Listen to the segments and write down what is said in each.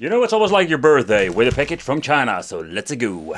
You know, it's almost like your birthday with a package from China, so let's go.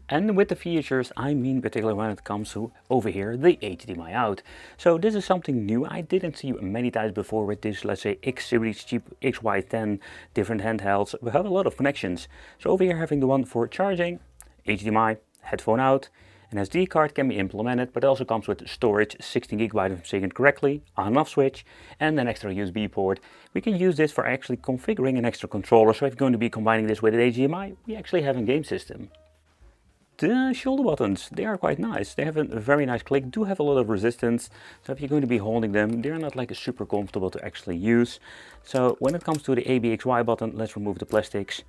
And with the features, I mean particularly when it comes to, over here, the HDMI out. So this is something new. I didn't see many times before with this, let's say, X series cheap XY10 different handhelds. We have a lot of connections. So over here having the one for charging, HDMI, headphone out, an SD card can be implemented, but it also comes with storage, 16 GB if I'm saying it correctly, on and off switch, and an extra USB port. We can use this for actually configuring an extra controller. So if you're going to be combining this with an HDMI, we actually have a game system. The shoulder buttons, they are quite nice. They have a very nice click, do have a lot of resistance. So if you're going to be holding them, they're not like super comfortable to actually use. So when it comes to the ABXY button, let's remove the plastics.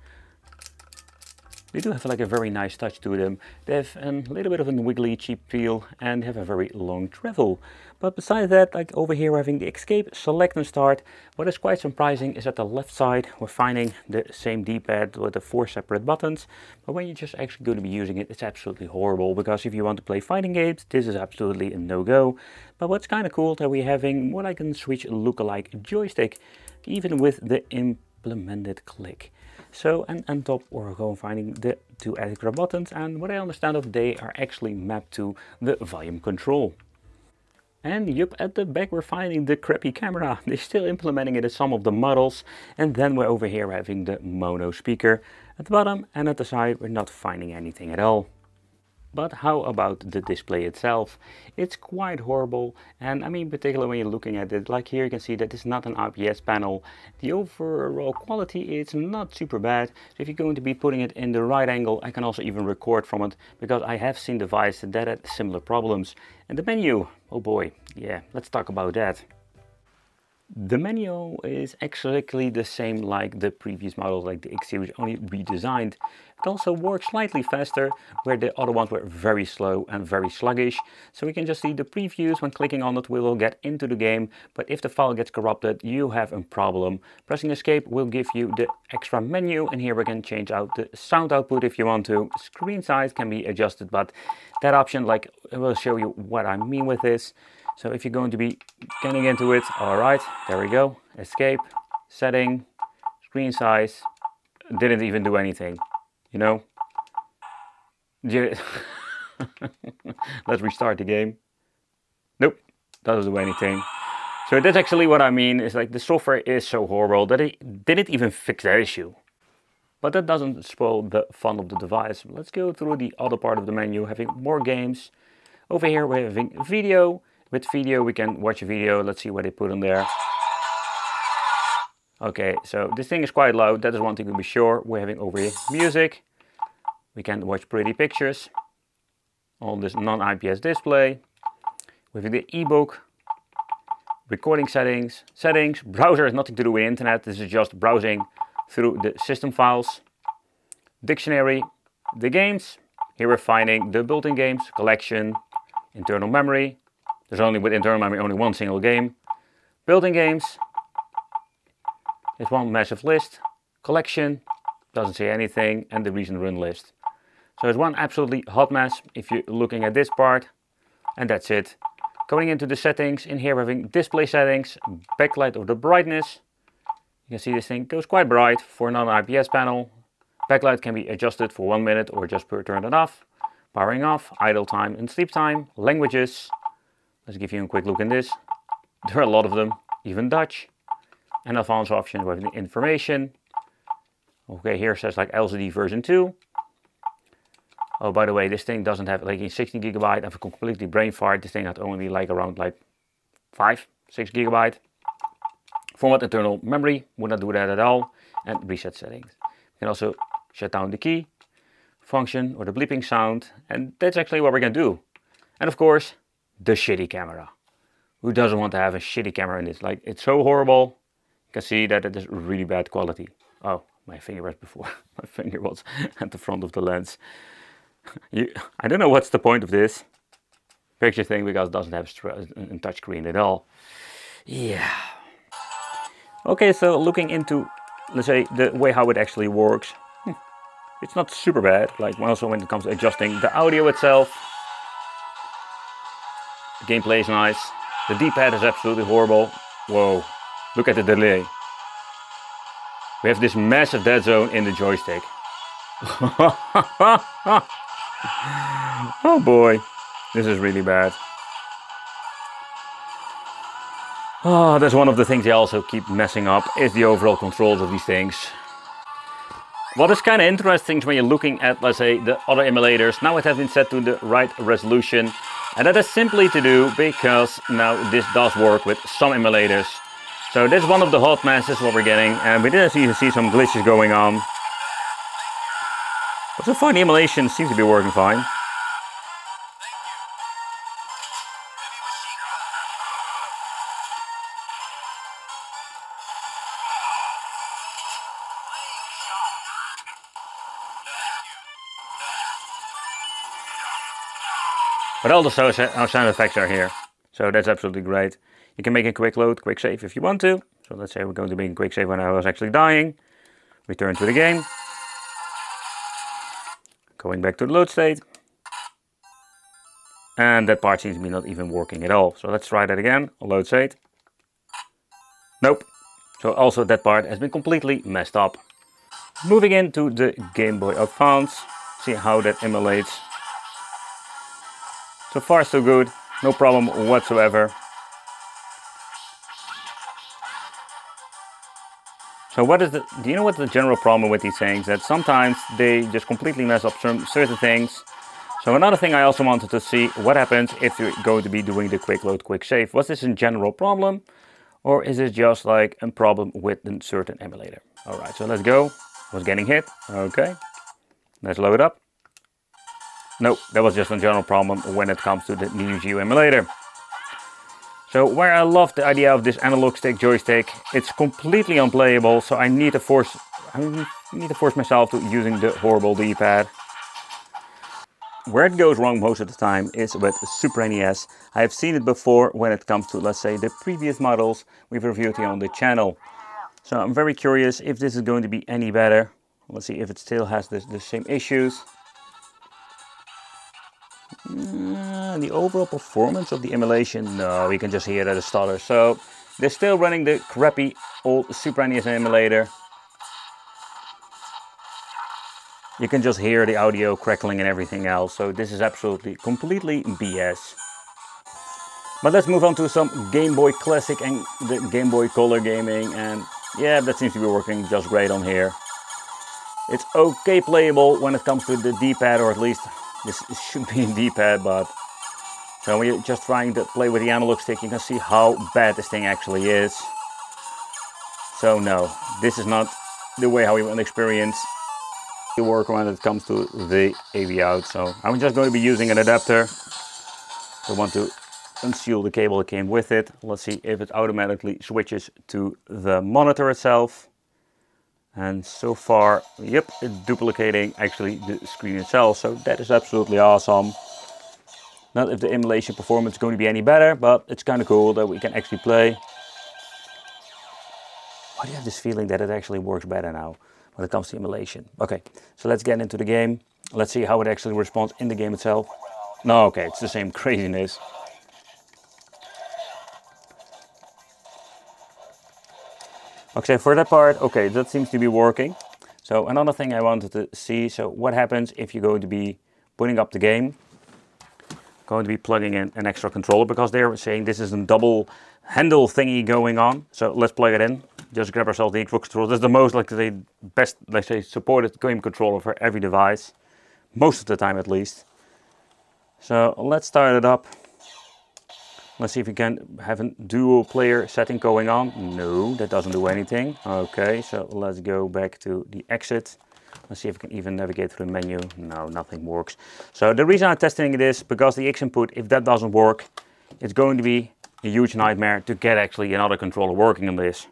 They do have like a very nice touch to them. They have a little bit of a wiggly, cheap feel and have a very long travel. But besides that, like over here we're having the escape, select and start. What is quite surprising is at the left side we're finding the same D-pad with the 4 separate buttons. But when you're just actually going to be using it, it's absolutely horrible. Because if you want to play fighting games, this is absolutely a no-go. But what's kind of cool that we're having what I can switch look-alike joystick, even with the implemented click. So, and on top we're going finding the 2 extra buttons, and what I understand of they are actually mapped to the volume control. And yep, at the back we're finding the crappy camera. They're still implementing it in some of the models. And then we're over here having the mono speaker at the bottom, and at the side we're not finding anything at all. But how about the display itself? It's quite horrible, and I mean particularly when you're looking at it, like here you can see that it's not an IPS panel. The overall quality is not super bad. So if you're going to be putting it in the right angle, I can also even record from it, because I have seen devices that had similar problems. And the menu, oh boy, yeah, let's talk about that. The menu is actually the same like the previous models, like the X series, only redesigned. It also works slightly faster, where the other ones were very slow and very sluggish. So we can just see the previews. When clicking on it, we will get into the game. But if the file gets corrupted, you have a problem. Pressing escape will give you the extra menu, and here we can change out the sound output if you want to. Screen size can be adjusted, but that option, like, I will show you what I mean with this. So if you're going to be getting into it, all right, there we go. Escape, setting, screen size, didn't even do anything, you know. Let's restart the game. Nope, doesn't do anything. So that's actually what I mean, is like the software is so horrible that it didn't even fix that issue. But that doesn't spoil the fun of the device. Let's go through the other part of the menu, having more games. Over here we're having video. With video we can watch a video. Let's see what they put on there. Okay, so this thing is quite loud. That is one thing to be sure. We're having over here music. We can watch pretty pictures on this non-IPS display. We have the ebook, recording settings, browser has nothing to do with internet. This is just browsing through the system files. Dictionary, the games. Here we're finding the built-in games, collection, internal memory. There's only with internal memory only one single game. Built-in games. It's one massive list. Collection. Doesn't say anything. And the recent run list. So it's one absolutely hot mess if you're looking at this part. And that's it. Going into the settings. In here we're having display settings. Backlight or the brightness. You can see this thing goes quite bright for a non-IPS panel. Backlight can be adjusted for 1 minute or just turn it off. Powering off. Idle time and sleep time. Languages. Let's give you a quick look in this. There are a lot of them, even Dutch. And advanced options with the information. Okay, here it says like LCD version 2. Oh, by the way, this thing doesn't have like 16 GB. I have a completely brain fart. This thing had only like around like 5, 6 GB. Format internal memory, would not do that at all. And reset settings. You can also shut down the key function or the bleeping sound. And that's actually what we're going to do. And of course, the shitty camera. Who doesn't want to have a shitty camera in this? Like, it's so horrible. You can see that it is really bad quality. Oh, my finger was before. My finger was at the front of the lens. I don't know what's the point of this picture thing, because it doesn't have a touch screen at all. Yeah. Okay, so looking into, let's say, the way how it actually works. It's not super bad. Like, also when it comes to adjusting the audio itself. The gameplay is nice. The D-pad is absolutely horrible. Whoa, look at the delay. We have this massive dead zone in the joystick. Oh boy, this is really bad. Oh, that's one of the things they also keep messing up, is the overall controls of these things. What is kind of interesting when you're looking at, let's say, the other emulators, now it has been set to the right resolution. And that is simply to do because now this does work with some emulators. So this is one of the hot messes what we're getting, and we did even see some glitches going on. But so far the emulation seems to be working fine. But all the sound effects are here, so that's absolutely great. You can make a quick load, quick save if you want to. So let's say we're going to make a quick save when I was actually dying. Return to the game. Going back to the load state. And that part seems to be not even working at all. So let's try that again, load state. Nope. So also that part has been completely messed up. Moving into the Game Boy Advance, see how that emulates. So far so good, no problem whatsoever. So do you know what the general problem with these things? That sometimes they just completely mess up certain things. So another thing I also wanted to see, what happens if you're going to be doing the quick load, quick save. Was this a general problem? Or is it just like a problem with a certain emulator? Alright, so let's go. I was getting hit, okay. Let's load up. Nope, that was just a general problem when it comes to the Neo Geo emulator. So where I love the idea of this analog stick joystick, it's completely unplayable, so I need to force myself to using the horrible D-pad. Where it goes wrong most of the time is with Super NES. I have seen it before when it comes to, let's say, the previous models we've reviewed here on the channel. So I'm very curious if this is going to be any better. Let's see if it still has the same issues. The overall performance of the emulation, no, we can just hear that it stutters. So they're still running the crappy old Super NES emulator. You can just hear the audio crackling and everything else. So this is absolutely completely BS. But let's move on to some Game Boy Classic and the Game Boy Color gaming, and yeah, that seems to be working just great on here. It's okay playable when it comes to the D-pad, or at least this should be a D-pad, but so when you're just trying to play with the analog stick, you can see how bad this thing actually is. So no, this is not the way how you want to experience the work when it comes to the AV out. So I'm just going to be using an adapter. I want to unseal the cable that came with it. Let's see if it automatically switches to the monitor itself. And so far, yep, it's duplicating actually the screen itself. So that is absolutely awesome. Not if the emulation performance is going to be any better, but it's kind of cool that we can actually play. Why do you have this feeling that it actually works better now when it comes to emulation? Okay, so let's get into the game. Let's see how it actually responds in the game itself. No, okay, it's the same craziness. Okay, for that part, okay, that seems to be working. So another thing I wanted to see, so what happens if you're going to be putting up the game, going to be plugging in an extra controller, because they're saying this is a double handle thingy going on. So let's plug it in, just grab ourselves the Xbox controller. This is the most, like the best, let's say, supported game controller for every device, most of the time at least. So let's start it up. Let's see if we can have a dual player setting going on. No, that doesn't do anything. Okay, so let's go back to the exit. Let's see if we can even navigate through the menu. No, nothing works. So the reason I'm testing it is because the X input, if that doesn't work, it's going to be a huge nightmare to get actually another controller working on this.